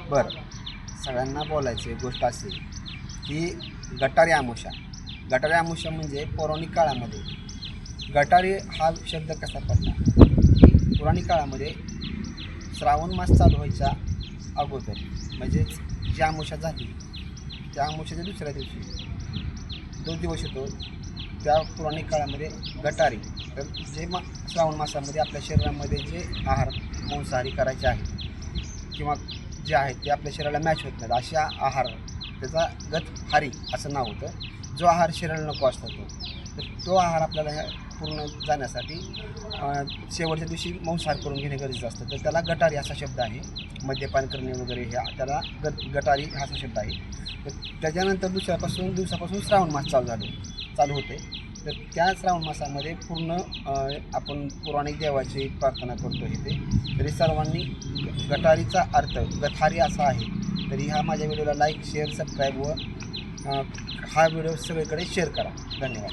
बरं, सगळ्यांना बोलायची गोष्ट अशी की गटारी आमुषा. गटारी आमुषा म्हणजे पौराणिक काळामध्ये गटारी हा शब्द कसा पडला की पौराणिक काळामध्ये श्रावण मास चालू व्हायच्या अगोदर म्हणजेच जी आमुषा झाली त्या आमुषाच्या दुसऱ्या दिवशी 2 दिवस येतो त्या पौराणिक काळामध्ये गटारी. तर जे श्रावण मासामध्ये आपल्या शरीरामध्ये जे आहार मांसाहारी करायचे आहेत किंवा जे आहेत ते आपल्या शरीराला मॅच होत नाहीत अशा आहार, त्याचा गतहारी असं नाव होतं. जो आहार शरीराला नको असतो तो आहार आपल्याला ह्या पूर्ण जाण्यासाठी शेवटच्या दिवशी मांसाहार करून घेणे गरजेचं असतं. तर त्याला गटारी असा शब्द आहे. मद्यपान करणे वगैरे ह्या त्याला गटारी हा असा शब्द आहे. तर त्याच्यानंतर दिवसापासून श्रावण मास चालू होते. तर त्या श्रावण मासामध्ये पूर्ण आपण पौराणिक देवाची प्रार्थना करतो इथे. तरी सर्वांनी गटारीचा अर्थ गथारी असा आहे. तरी ह्या माझ्या व्हिडिओला लाईक, शेअर, सबस्क्राईब व हा व्हिडिओ सगळीकडे शेअर करा. धन्यवाद.